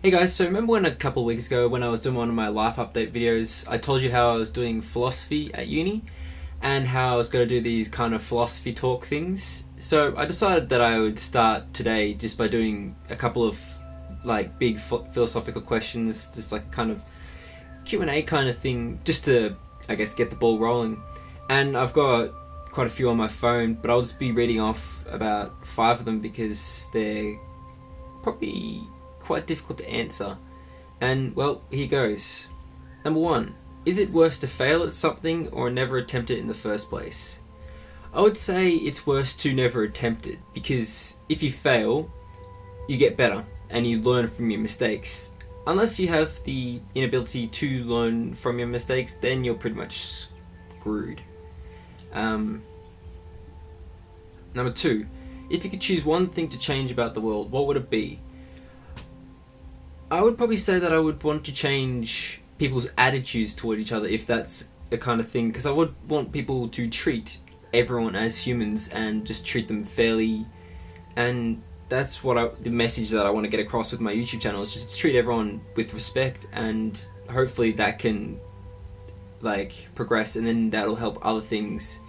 Hey guys, so remember when a couple of weeks ago when I was doing one of my life update videos, I told you how I was doing philosophy at uni and how I was going to do these kind of philosophy talk things. So I decided that I would start today just by doing a couple of big philosophical questions, just like kind of Q&A kind of thing, just to, I guess, get the ball rolling. And I've got quite a few on my phone, but I'll just be reading off about 5 of them because they're probably quite difficult to answer. And, well, here goes. Number 1. Is it worse to fail at something or never attempt it in the first place? I would say it's worse to never attempt it, because if you fail, you get better and you learn from your mistakes. Unless you have the inability to learn from your mistakes, then you're pretty much screwed. Number 2. If you could choose one thing to change about the world, what would it be? I would probably say that I would want to change people's attitudes toward each other, if that's a kind of thing, because I would want people to treat everyone as humans and just treat them fairly. And that's the message that I want to get across with my YouTube channel, is just to treat everyone with respect, and hopefully that can progress, and then that'll help other things,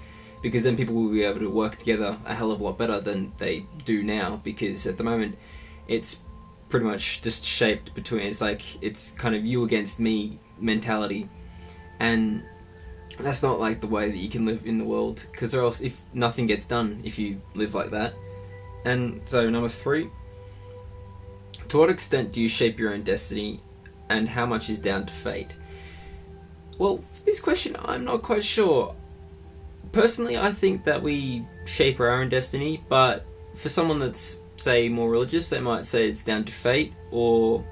because then people will be able to work together a hell of a lot better than they do now, because at the moment it's pretty much just shaped between, it's kind of you against me mentality, and that's not the way that you can live in the world, because or else if nothing gets done if you live like that. And so number 3, to what extent do you shape your own destiny, and how much is down to fate? Well, for this question I'm not quite sure. Personally, I think that we shape our own destiny, but for someone that's, say, more religious, they might say it's down to fate, or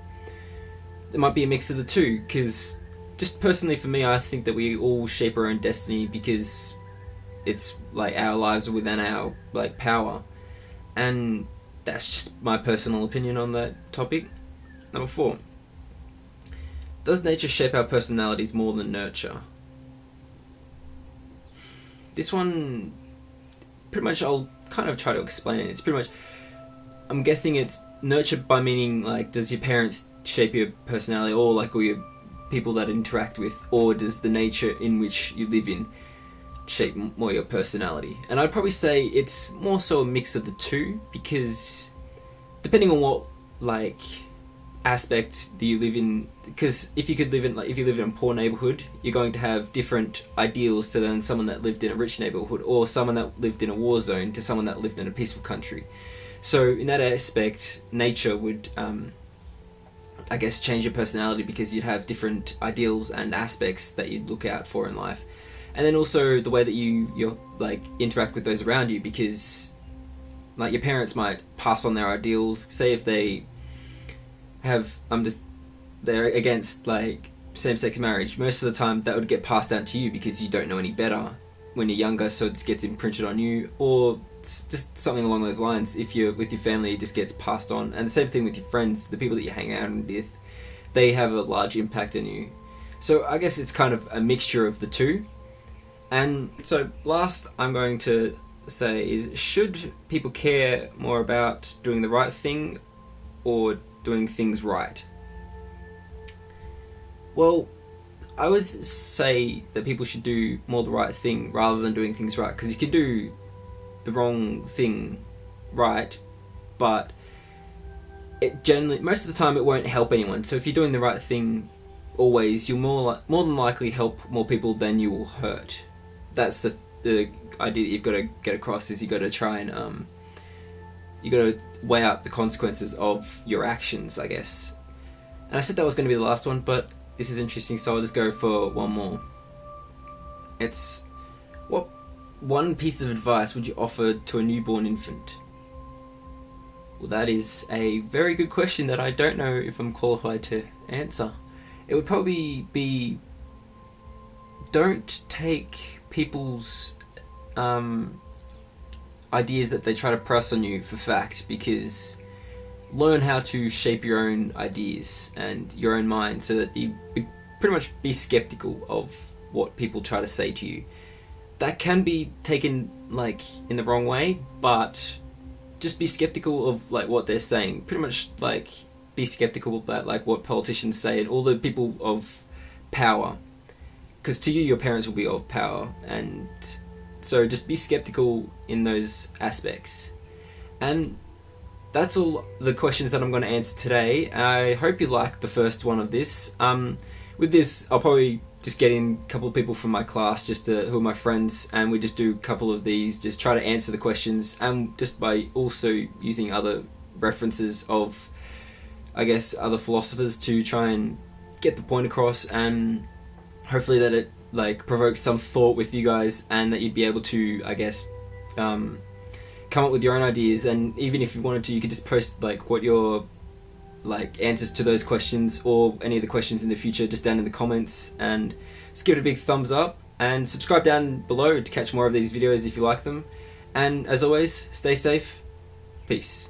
it might be a mix of the two, because just personally for me, I think that we all shape our own destiny, because it's our lives are within our power, and that's just my personal opinion on that topic. Number 4. Does nature shape our personalities more than nurture? This one, pretty much, I'll kind of try to explain it. It's pretty much, I'm guessing it's nurture by meaning, does your parents shape your personality, or all your people that interact with, or does the nature in which you live in shape more your personality? And I'd probably say it's more so a mix of the two, because depending on what aspect do you live in, because if you live in a poor neighborhood, you're going to have different ideals to than someone that lived in a rich neighborhood, or someone that lived in a war zone to someone that lived in a peaceful country. So in that aspect, nature would I guess change your personality, because you'd have different ideals and aspects that you'd look out for in life. And then also the way that you interact with those around you, because your parents might pass on their ideals. Say if they have they're against same-sex marriage, most of the time that would get passed down to you, because you don't know any better when you're younger, so it just gets imprinted on you, or just something along those lines. If you're with your family, it just gets passed on. And the same thing with your friends, the people that you hang out with, they have a large impact on you. So I guess it's kind of a mixture of the two. And so last I'm going to say is, should people care more about doing the right thing or doing things right? Well, I would say that people should do more the right thing rather than doing things right, because you can do the wrong thing right, but it generally, most of the time, it won't help anyone. So if you're doing the right thing always, you'll more than likely help more people than you will hurt. That's the idea that you've got to get across, is you've got to try and you got to weigh out the consequences of your actions, I guess. And I said that was going to be the last one, but this is interesting, so I'll just go for one more. It's, what one piece of advice would you offer to a newborn infant? Well, that is a very good question that I don't know if I'm qualified to answer. It would probably be, don't take people's ideas that they try to press on you for fact, because learn how to shape your own ideas and your own mind, so that you pretty much be skeptical of what people try to say to you. That can be taken in the wrong way, but just be skeptical of what they're saying. Pretty much be skeptical about like what politicians say and all the people of power, because to you your parents will be of power, and so just be skeptical in those aspects. And that's all the questions that I'm going to answer today. I hope you liked the first one of this. With this, I'll probably just get in a couple of people from my class, who are my friends, and we just do a couple of these, just try to answer the questions, and just by also using other references of, I guess, other philosophers to try and get the point across, and hopefully that it like provokes some thought with you guys, and that you'd be able to, I guess, come up with your own ideas. And even if you wanted to, you could just post like what your like answers to those questions or any of the questions in the future just down in the comments, and just give it a big thumbs up and subscribe down below to catch more of these videos if you like them. And as always, stay safe. Peace.